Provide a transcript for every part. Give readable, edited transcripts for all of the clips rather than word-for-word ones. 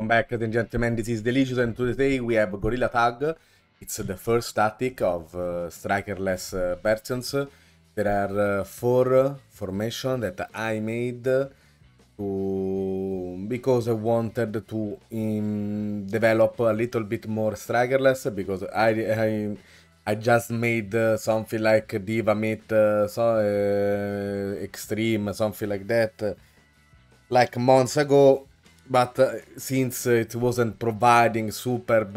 Welcome back, ladies and gentlemen. This is Delicious, and today we have Gorilla Tag. It's the first static of strikerless versions. There are four formations that I made because I wanted to develop a little bit more strikerless because I just made something like Diva Meet Extreme, something like that, like months ago, but since it wasn't providing superb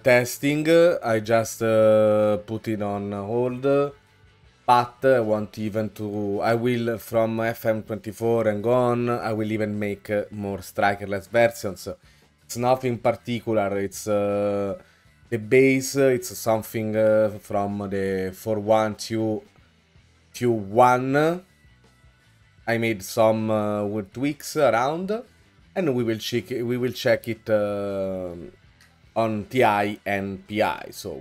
testing, I just put it on hold. But I want even to, I will from FM24 and go on, I will even make more strikerless versions. It's nothing particular, it's the base, it's something from the 4.1 to 1. I made some with tweaks around, and we will check it on TI and PI. So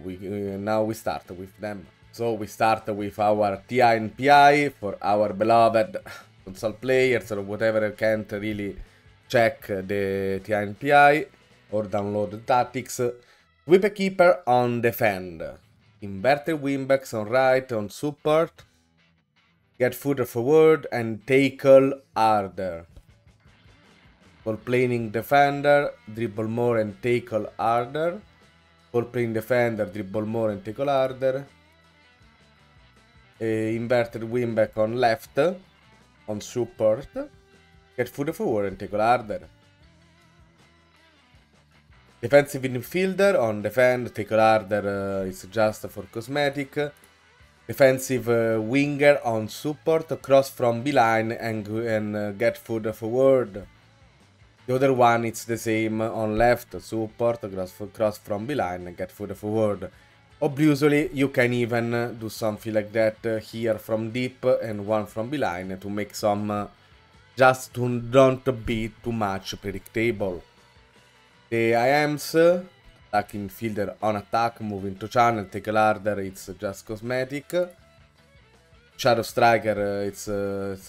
now we start with them. So we start with our TI and PI for our beloved console players or whatever can't really check the TI and PI or download the tactics. Whip Keeper on defend, inverted wingbacks on right on support. Get footer forward and tackle harder. Ball playing defender, dribble more and tackle harder. Ball playing defender, dribble more and tackle harder. Inverted wingback on left, on support. Get footer forward and tackle harder. Defensive infielder on defend, tackle harder is just for cosmetic. Defensive winger on support, cross from beeline and get foot forward. The other one it's the same on left, support, cross from beeline and get foot forward. Obviously you can even do something like that here from deep and one from beeline to make some just to don't be too much predictable. The IAMs, attacking fielder on attack, moving to channel, tackle harder, it's just cosmetic. Shadow Striker, it's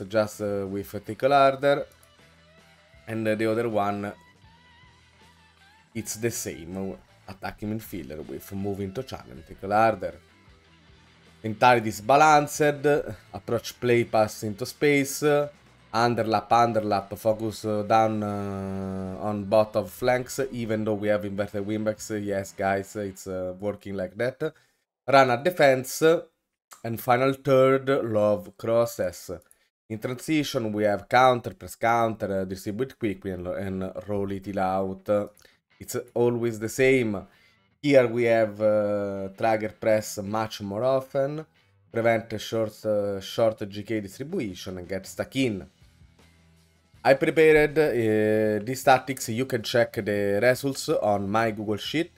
just with tackle harder. And the other one, it's the same, attacking midfielder with moving to channel, tackle harder. Entirely disbalanced, approach play, pass into space. Underlap, focus down on both of flanks, even though we have inverted wingbacks. Yes, guys, it's working like that. Run at defense, and final third, love crosses. In transition, we have counter, press counter, distribute quickly, and roll it out. It's always the same. Here we have trigger press much more often, prevent short GK distribution, and get stuck in. I prepared these tactics. You can check the results on my Google Sheet.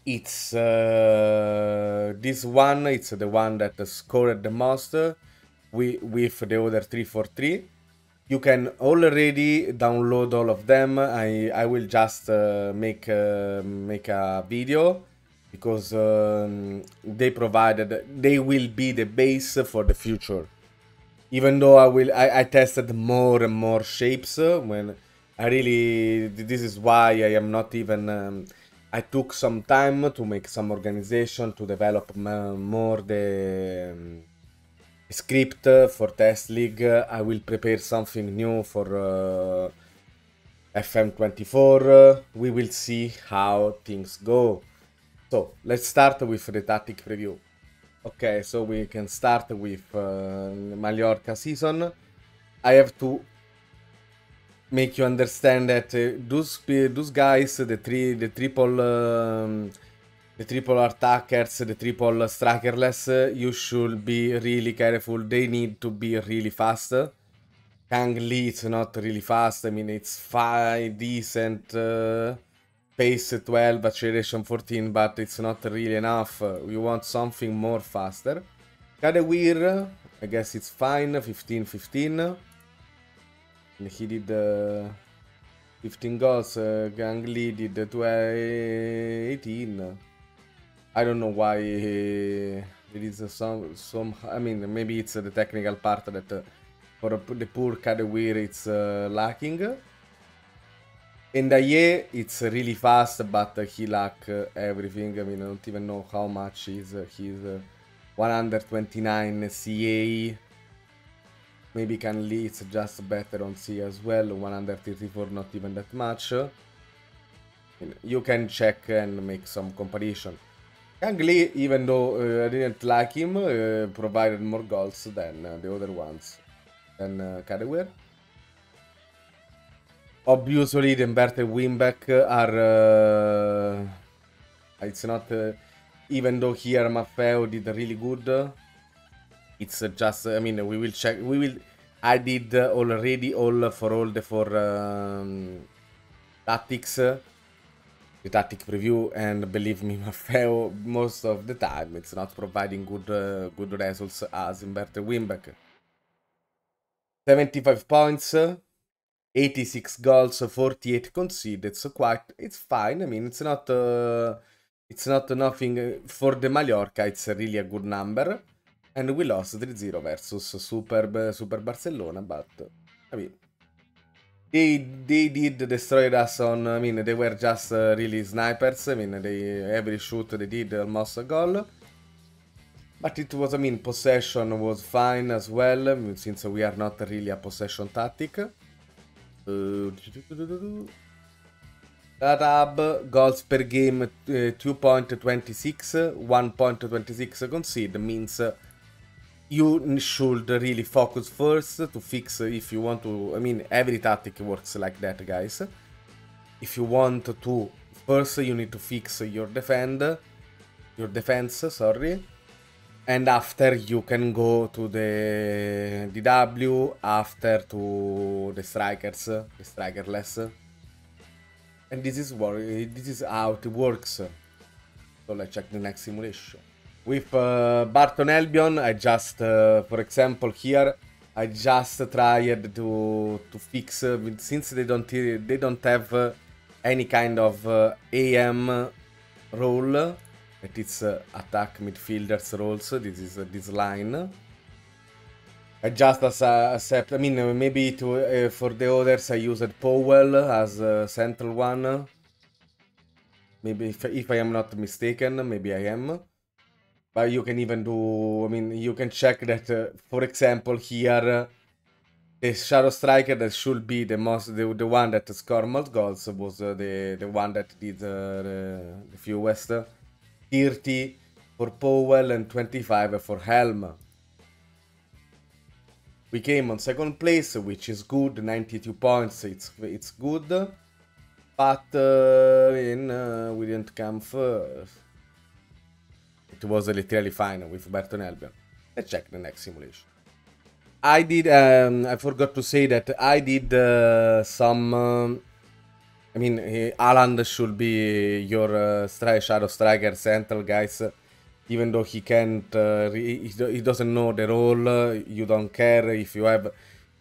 It's this one, it's the one that scored the most with the other 343. You can already download all of them. I will just make a video because they will be the base for the future. Even though I tested more and more shapes when this is why I am not even, I took some time to make some organization to develop more the script for Test League. I will prepare something new for FM24. We will see how things go. So let's start with the tactic preview. Okay, so we can start with Mallorca season. I have to make you understand that those guys, the triple attackers, the triple strikerless, you should be really careful. They need to be really fast. Kang Lee is not really fast. I mean, it's fine, decent. Pace 12, acceleration 14, but it's not really enough. We want something more faster. Kadewir, I guess it's fine, 15-15. And he did 15 goals. Kang Lee did 18. I don't know why there is some. I mean, maybe it's the technical part that For the poor Kadewir, it's lacking. And Aye, it's really fast, but he lack everything. I mean, I don't even know how much he's 129 CA. Maybe Can Lee, it's just better on C as well. 134, not even that much. You can check and make some comparison. Kang Lee, even though I didn't like him, provided more goals than the other ones. Than Kadewir. Obviously, the inverted wingback are... it's not... even though here Maffeo did really good, it's just... I mean, we will check... I did already for all the 4 tactics. The tactic preview, and believe me, Maffeo, most of the time, it's not providing good results as inverted wingback. 75 points... 86 goals, 48 conceded, so it's fine. I mean, it's not nothing. For the Mallorca, it's really a good number. And we lost 3-0 versus Super Barcelona, but, I mean, they did destroy us on, I mean, they were just really snipers. I mean, every shoot they did almost a goal. But it was, I mean, possession was fine as well, since we are not really a possession tactic. Tab, goals per game 2.26, 1.26 concede means you should really focus first to fix if you want to. I mean, every tactic works like that, guys. If you want to, first you need to fix your defense, sorry. And after you can go to the DW, after to the strikers, the strikerless. And this is how it works. So let's check the next simulation. With Burton Albion, I just, for example here, I just tried to fix, since they don't have any kind of AM role. That it's attack midfielders roles. This is this line. I just accept. I mean, maybe for the others I used Powell as a central one. Maybe if I am not mistaken, maybe I am. But you can even do. I mean, you can check that. For example, here the Shadow Striker that should be the one that scored most goals was the one that did the fewest. 30 for Powell and 25 for Helm. We came on second place, which is good, 92 points, it's good. But we didn't come first. It was literally fine with Burton Albion. Let's check the next simulation. I did, I forgot to say that I did some... I mean, Haaland should be your Shadow Striker central, guys. Even though he can't, he doesn't know the role, you don't care if you have,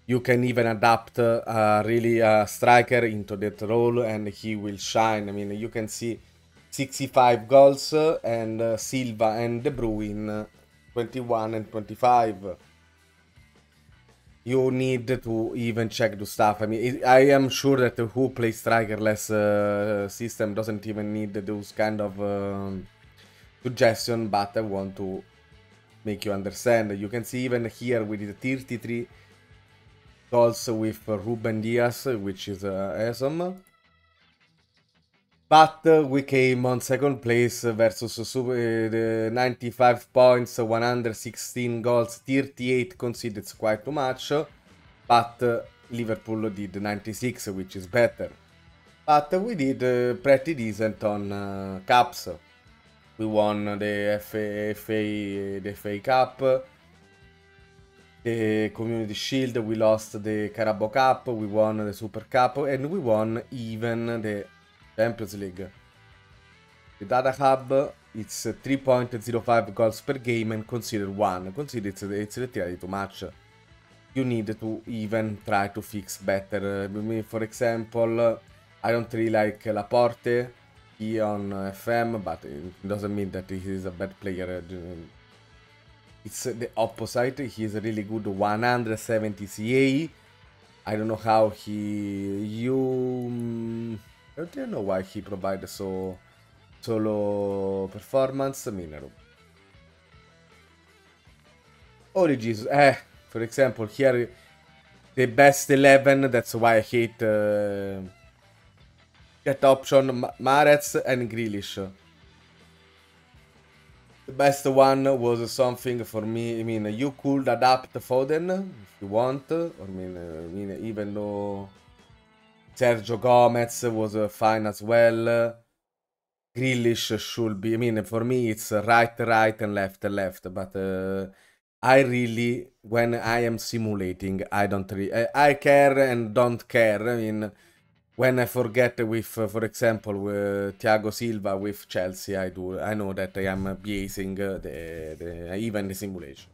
you can even adapt really a striker into that role and he will shine. I mean, you can see 65 goals and Silva and De Bruyne 21 and 25. You need to even check the stuff. I mean, I am sure that who plays strikerless system doesn't even need those kind of suggestion, but I want to make you understand. You can see even here we did 33 goals with Ruben Diaz, which is awesome. But we came on second place versus 95 points, 116 goals, 38 conceded, it's quite too much. But Liverpool did 96, which is better. But we did pretty decent on cups. We won the FA Cup, the Community Shield, we lost the Carabao Cup, we won the Super Cup, and we won even the Champions League. The Data Hub, it's 3.05 goals per game and consider 1. Consider it's literally too much. You need to even try to fix better. For example, I don't really like Laporte on FM, but it doesn't mean that he is a bad player. it's the opposite. He's really good 170 CA. I don't know how I don't know why he provides so low performance. I mean, holy Jesus. For example, here the best 11. That's why I hate that option. Mahrez and Grealish. The best one was something for me. I mean, you could adapt Foden if you want. Or I mean, even though Sergio Gomez was fine as well. Grealish should be. I mean, for me, it's right, and left, left. But I really, when I am simulating, I don't really. I care and don't care. I mean, when I forget with, for example, Thiago Silva with Chelsea, I know that I am biasing even the simulation.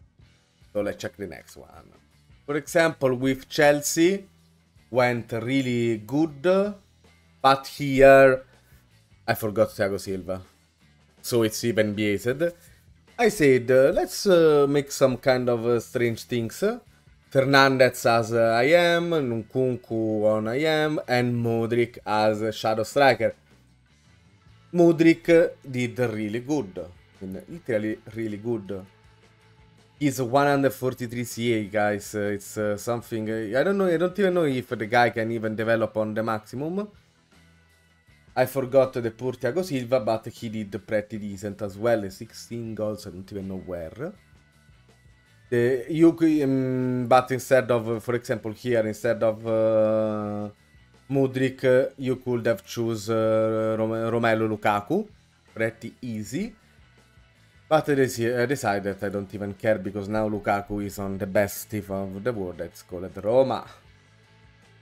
So let's check the next one. For example, with Chelsea, went really good, but here I forgot Thiago Silva, so it's even biased. I said, let's make some kind of strange things. Fernandez as IM, Nkunku on IM, and Modric as Shadow Striker. Modric did really good, literally really good. He's 143 CA, guys. It's something. I don't know. I don't even know if the guy can even develop on the maximum. I forgot the poor Thiago Silva, but he did pretty decent as well. 16 goals. I don't even know where. But instead of, for example, here instead of Modric, you could have choose Romelu Lukaku. Pretty easy. But I decided I don't even care because now Lukaku is on the best team of the world. Let's call it Roma.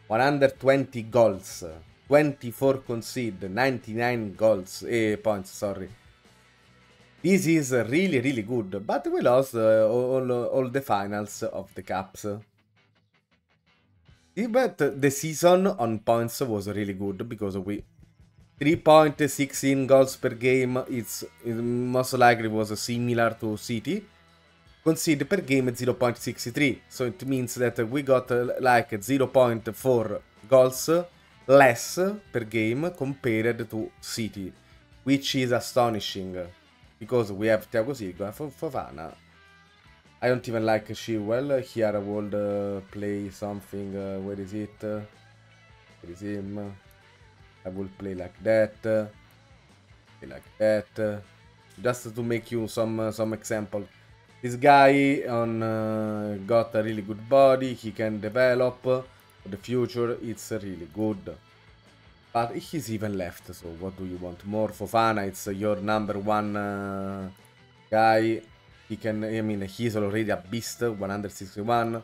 120 goals, 24 conceded, 99 points, sorry. This is really, really good, but we lost all the finals of the cups. But the season on points was really good because we 3.16 goals per game. It most likely was similar to City. Concede per game 0.63, so it means that we got like 0.4 goals less per game compared to City, which is astonishing because we have Thiago Silva, Fofana. I don't even like Chilwell. Here I will play something. Where is it? Where is him? I will play like that. Just to make you some example. This guy got a really good body. He can develop for the future. It's really good. But he's even left. So what do you want more? Fofana, it's your number one guy. He can. I mean, he's already a beast. 161.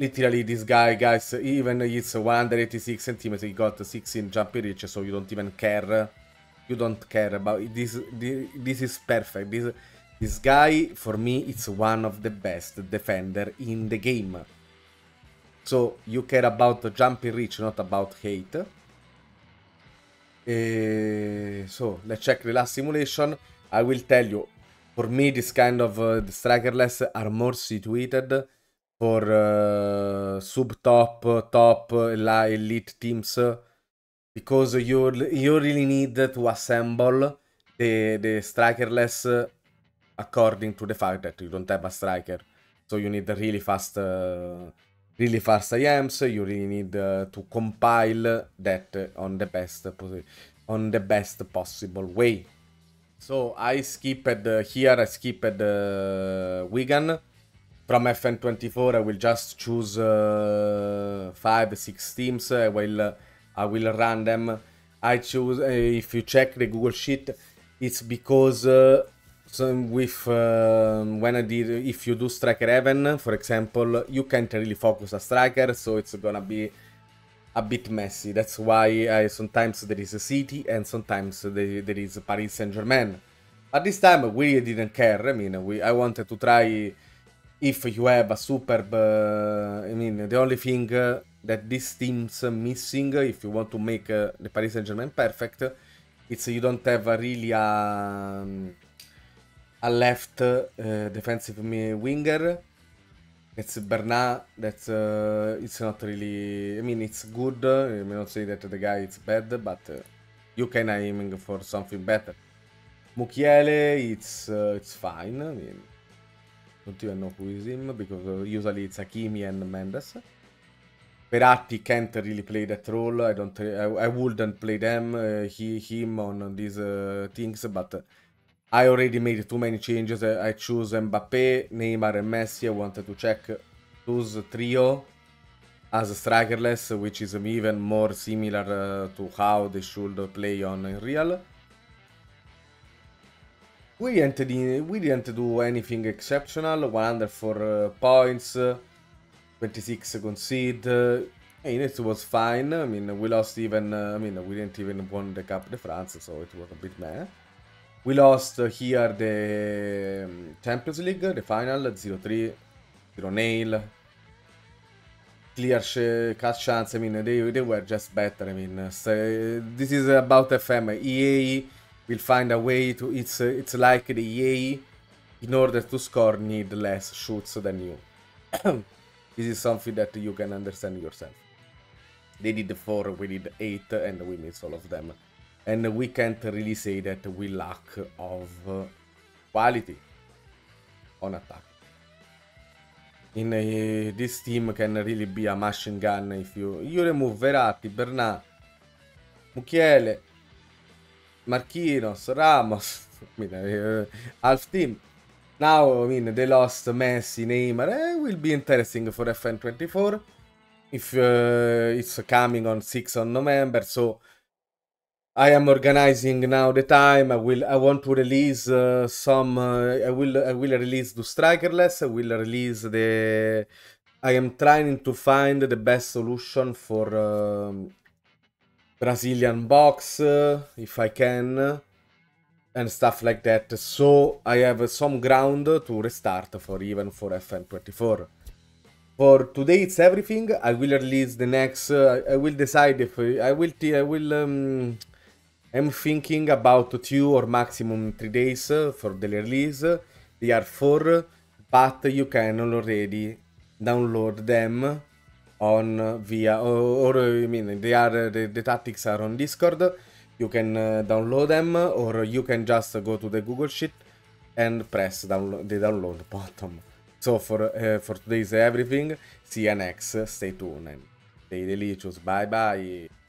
Literally, this guy, guys, even it's 186 centimeters, he got 16 jumping reach, so you don't even care. You don't care about it. This is perfect. This guy, for me, it's one of the best defender in the game. So you care about the jumping reach, not about hate. So let's check the last simulation. I will tell you, for me, this kind of the strikerless are more situated for top elite teams, because you really need to assemble the strikerless according to the fact that you don't have a striker. So you need really fast IMs. You really need to compile that on the best possible way. So I skipped here. I skipped Wigan. From FN24, I will just choose 5-6 teams. I will run them. I choose. If you check the Google Sheet, it's because if you do striker heaven, for example, you can't really focus a striker, so it's gonna be a bit messy. That's why sometimes there is a City and sometimes there is Paris Saint-Germain. But this time we didn't care. I mean, I wanted to try. If you have a superb, I mean, the only thing that this team's missing, if you want to make the Paris Saint-Germain perfect, it's you don't have really a left defensive winger. It's Bernat. That's it's not really. I mean, it's good. I may not say that the guy is bad, but you can aiming for something better. Mukiele, it's fine. I mean, don't even know who is him because usually it's Hakimi and Mendes. Verratti can't really play that role. I wouldn't play him on these things, but I already made too many changes. I choose Mbappe, Neymar, and Messi. I wanted to check those trio as strikerless, which is even more similar to how they should play on real. We didn't do anything exceptional. 104 points, 26 concede. It was fine. I mean, we lost even. I mean, we didn't even won the Cup de France, so it was a bit meh. We lost here the Champions League, the final, 0-3, 0-nail. Clear cash chance. I mean, they were just better. I mean, this is about FM. EA will find a way to. It's like the EA, in order to score, need less shoots than you. This is something that you can understand yourself. They did 4, we did 8, and we missed all of them. And we can't really say that we lack of quality on attack. This team can really be a machine gun if you remove Verratti, Bernat, Mukiele, Marquinhos, Ramos, I mean, half team. Now, I mean, they lost Messi, Neymar. It will be interesting for FN24 if it's coming on 6 on November. So I am organizing now the time. I want to release some. I will release the strikerless. I will release the. I am trying to find the best solution for Brazilian box if I can. And stuff like that, so I have some ground to restart for FN24. For today it's everything. I will release the next. I will decide if I will. I'm thinking about 2 or maximum 3 days for the release. They are 4, but you can already download them on via or I mean they are the tactics are on Discord. You can download them, or you can just go to the Google Sheet and press the download button. So for today's everything. See you next. Stay tuned and stay delicious. Bye bye.